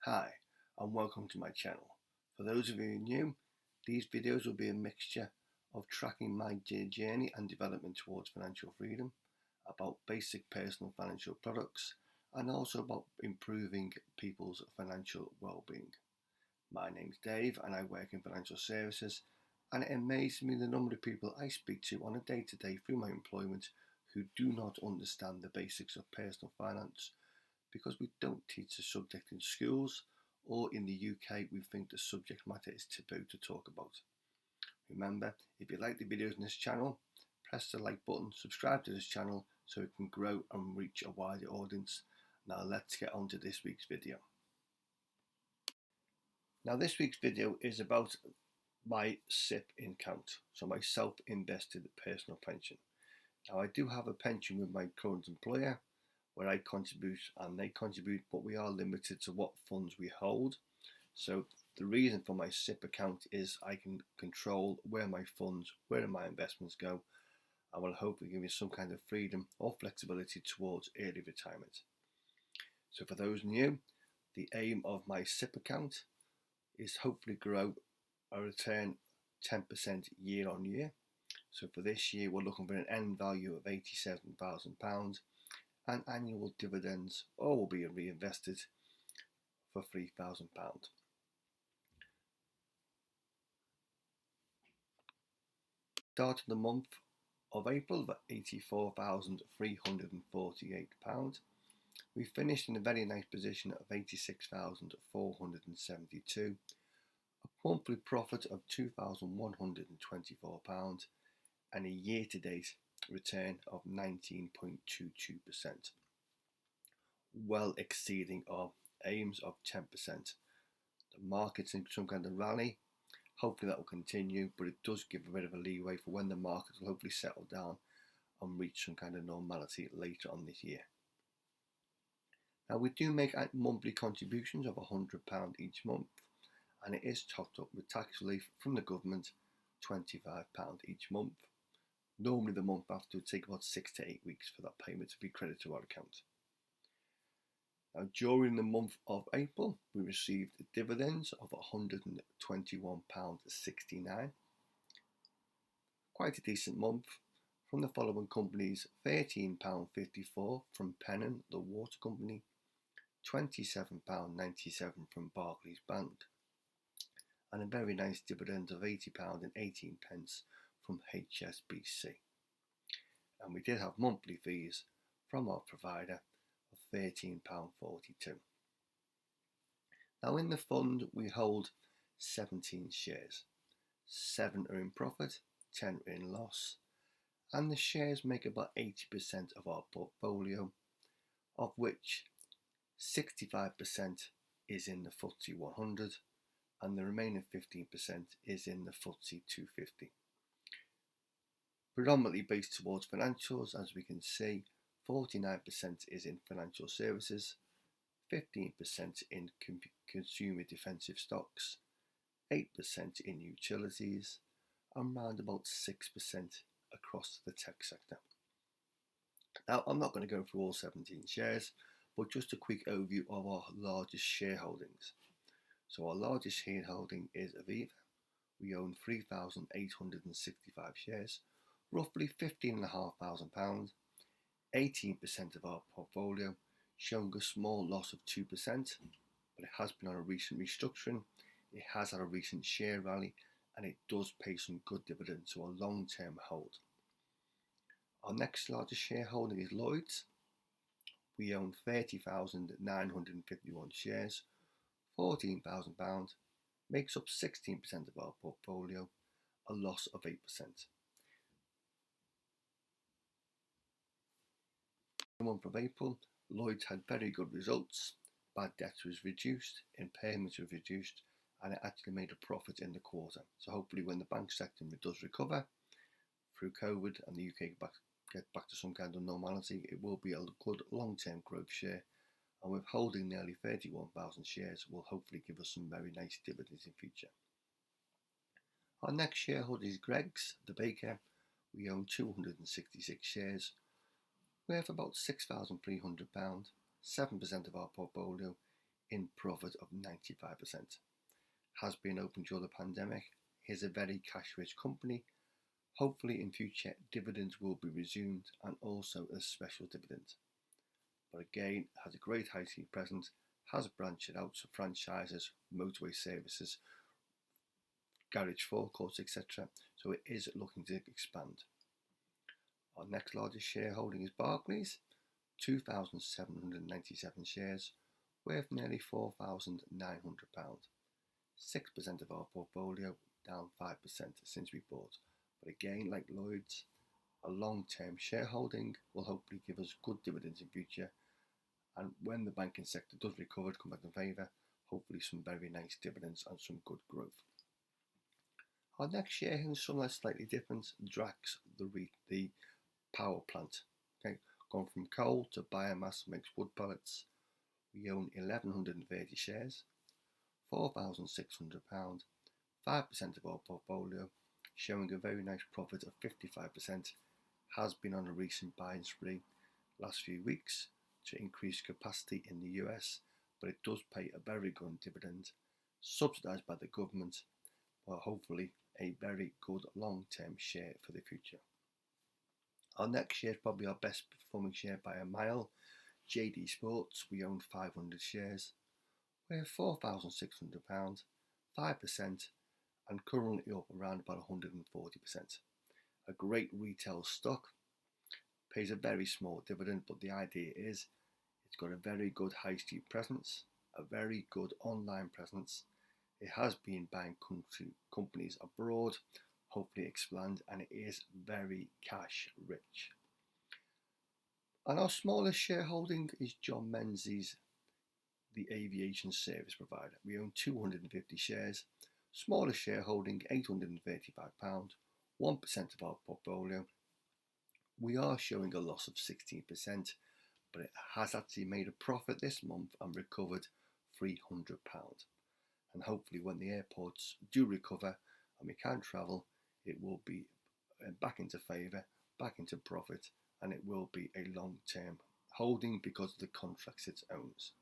Hi, and welcome to my channel. For those of you new, these videos will be a mixture of tracking my journey and development towards financial freedom, about basic personal financial products, and also about improving people's financial well-being. My name's Dave and I work in financial services, and it amazes me the number of people I speak to on a day-to-day through my employment who do not understand the basics of personal finance because we don't teach the subject in schools, or in the UK we think the subject matter is taboo to talk about. Remember, if you like the videos in this channel, press the like button, subscribe to this channel so it can grow and reach a wider audience. Now let's get on to this week's video. Now this week's video is about my SIPP account, so my self-invested personal pension. Now I do have a pension with my current employer, where I contribute and they contribute, but we are limited to what funds we hold. So the reason for my SIPP account is I can control where my funds, where my investments go, and will hopefully give me some kind of freedom or flexibility towards early retirement. So for those new, the aim of my SIPP account is hopefully grow a return 10% year on year. So for this year, we're looking for an end value of £87,000, and annual dividends all will be reinvested for £3,000. Start of the month of April at £84,348. We finished in a very nice position of £86,472, a monthly profit of £2,124, and a year-to-date return of 19.22%, well exceeding our aims of 10%. The market's in some kind of rally. Hopefully that will continue, but it does give a bit of a leeway for when the markets will hopefully settle down and reach some kind of normality later on this year. Now we do make monthly contributions of £100 each month, and it is topped up with tax relief from the government, £25 each month. Normally the month after would take about 6 to 8 weeks for that payment to be credited to our account. Now during the month of April we received dividends of £121.69, quite a decent month, from the following companies: £13.54 from Pennon, the water company, £27.97 from Barclays Bank, and a very nice dividend of £80.18 from HSBC. And we did have monthly fees from our provider of £13.42. Now in the fund we hold 17 shares. 7 are in profit, 10 are in loss, and the shares make about 80% of our portfolio, of which 65% is in the FTSE 100 and the remaining 15% is in the FTSE 250. Predominantly based towards financials, as we can see, 49% is in financial services, 15% in consumer defensive stocks, 8% in utilities, and around about 6% across the tech sector. Now, I'm not going to go through all 17 shares, but just a quick overview of our largest shareholdings. So our largest shareholding is Aviva. We own 3,865 shares, roughly £15,500, 18% of our portfolio, showing a small loss of 2%, but it has been on a recent restructuring, it has had a recent share rally, and it does pay some good dividends to a long-term hold. Our next largest shareholding is Lloyds. We own 30,951 shares, £14,000, makes up 16% of our portfolio, a loss of 8%. In the month of April, Lloyds had very good results. Bad debt was reduced, impairments were reduced, and it actually made a profit in the quarter. So hopefully when the bank sector does recover through COVID and the UK get back to some kind of normality, it will be a good long-term growth share, and with holding nearly 31,000 shares will hopefully give us some very nice dividends in future. Our next shareholder is Greggs, the baker. We own 266 shares. We have about £6,300, 7% of our portfolio, in profit of 95%. Has been open during the pandemic, is a very cash-rich company. Hopefully in future dividends will be resumed and also a special dividend. But again, has a great high street presence, has branched out to franchises, motorway services, garage forecourts, etc. So it is looking to expand. Our next largest shareholding is Barclays, 2,797 shares, worth nearly £4,900. 6% of our portfolio, down 5% since we bought. But again, like Lloyd's, a long-term shareholding will hopefully give us good dividends in future. And when the banking sector does recover, come back in favour, hopefully some very nice dividends and some good growth. Our next shareholding is somewhere slightly different. Drax, the power plant. Okay, gone from coal to biomass, makes wood pellets. We own 1,130 shares, £4,600, 5% of our portfolio, showing a very nice profit of 55%. Has been on a recent buying spree last few weeks to increase capacity in the US, but it does pay a very good dividend, subsidised by the government, but hopefully a very good long-term share for the future. Our next share is probably our best performing share by a mile. JD Sports, we own 500 shares. We're £4,600, 5%, and currently up around about 140%. A great retail stock, pays a very small dividend, but the idea is it's got a very good high street presence, a very good online presence. It has been buying companies abroad, hopefully expand, and it is very cash rich. And our smallest shareholding is John Menzies, the aviation service provider. We own 250 shares, smallest shareholding £835, 1% of our portfolio. We are showing a loss of 16%, but it has actually made a profit this month and recovered £300. And hopefully when the airports do recover and we can travel, it will be back into favour, back into profit, and it will be a long-term holding because of the contracts it owns.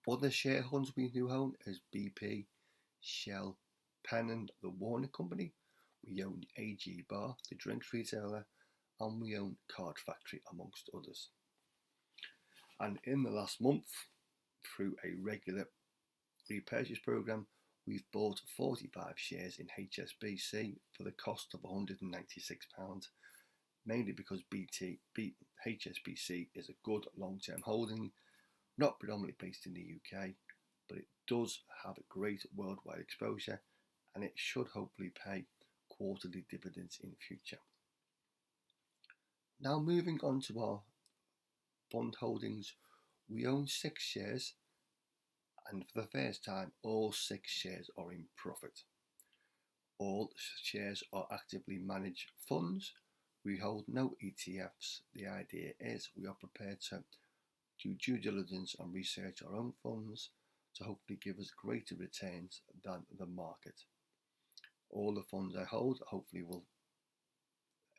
Other shareholders we do own is BP, Shell, Pennon, the Warner Company. We own AG Bar, the drinks retailer, and we own Card Factory, amongst others. And in the last month, through a regular repurchase programme, we've bought 45 shares in HSBC for the cost of £196, mainly because HSBC is a good long-term holding, not predominantly based in the UK, but it does have a great worldwide exposure, and it should hopefully pay quarterly dividends in future. Now moving on to our bond holdings, we own 6 shares, and for the first time all 6 shares are in profit. All shares are actively managed funds. We hold no ETFs. The idea is we are prepared to do due diligence and research our own funds to hopefully give us greater returns than the market. All the funds I hold hopefully will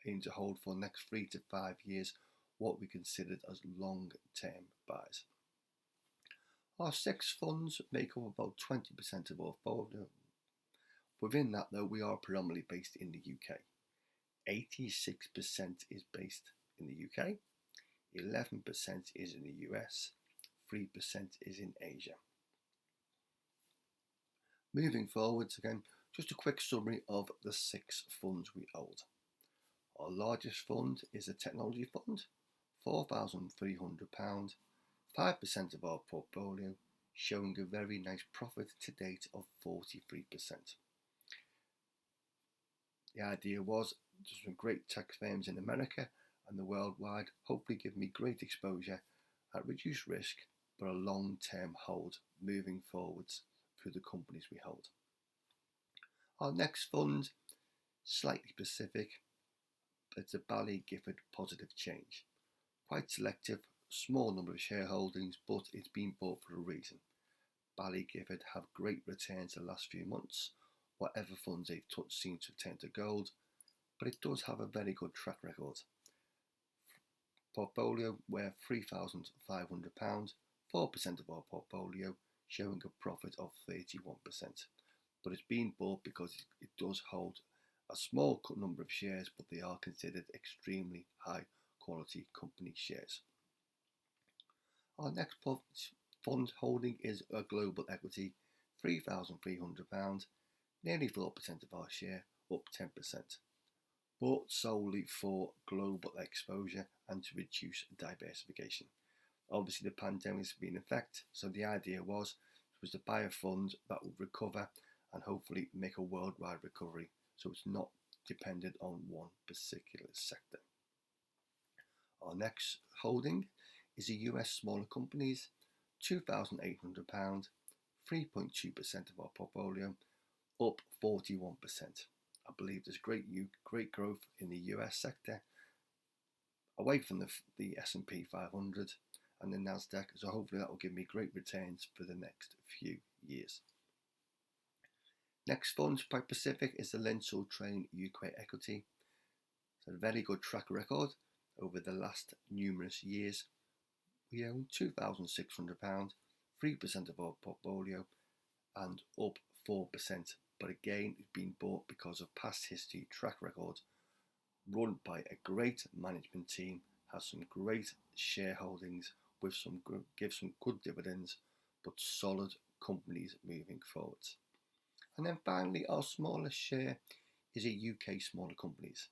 aim to hold for the next 3 to 5 years what we considered as long-term buys. Our 6 funds make up about 20% of our portfolio. Within that though, we are predominantly based in the UK. 86% is based in the UK, 11% is in the US, 3% is in Asia. Moving forwards again, just a quick summary of the 6 funds we hold. Our largest fund is a technology fund, £4,300, 5% of our portfolio, showing a very nice profit to date of 43%. The idea was some great tech firms in America and the worldwide hopefully give me great exposure at reduced risk, but a long-term hold moving forwards through the companies we hold. Our next fund, slightly specific, it's a Bally Gifford Positive Change. Quite selective, small number of shareholdings, but it's been bought for a reason. Bally Gifford have great returns the last few months. Whatever funds they've touched seem to turn to gold, but it does have a very good track record. Portfolio worth £3,500, 4% of our portfolio, showing a profit of 31%. But it's been bought because it does hold a small number of shares, but they are considered extremely high quality company shares. Our next fund holding is a global equity, £3,300, nearly 4% of our share, up 10%, bought solely for global exposure and to reduce diversification. Obviously, the pandemic has been in effect, so the idea was to buy a fund that would recover and hopefully make a worldwide recovery, so it's not dependent on one particular sector. Our next holding is a US smaller companies, £2,800, 3.2% of our portfolio, up 41%. I believe there's great growth in the US sector, away from the S&P 500 and the Nasdaq, so hopefully that will give me great returns for the next few years. Next fund by Pacific is the Lensor Train UK Equity. It's a very good track record over the last numerous years. We own £2,600, 3% of our portfolio, and up 4%. But again, it's been bought because of past history, track record, run by a great management team, has some great shareholdings with give some good dividends, but solid companies moving forwards. And then finally, our smallest share is a UK smaller companies.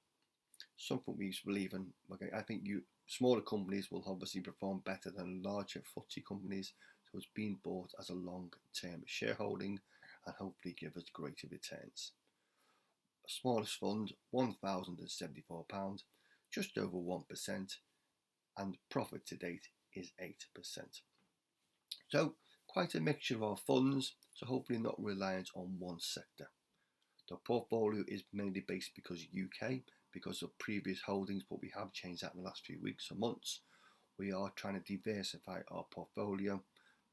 Something we believe in. Okay, I think smaller companies will obviously perform better than larger FTSE companies, so it's been bought as a long-term shareholding and hopefully give us greater returns. Smallest fund, £1,074, just over 1%, and profit to date is 8%. So quite a mixture of our funds, so hopefully not reliant on one sector. The portfolio is mainly based because of previous holdings, but we have changed that in the last few weeks or months. We are trying to diversify our portfolio,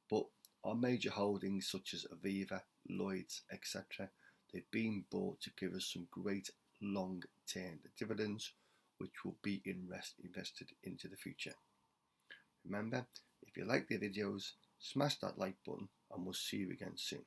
but our major holdings such as Aviva, Lloyds, etc., they've been bought to give us some great long-term dividends, which will be invested into the future. Remember, if you like the videos, smash that like button and we'll see you again soon.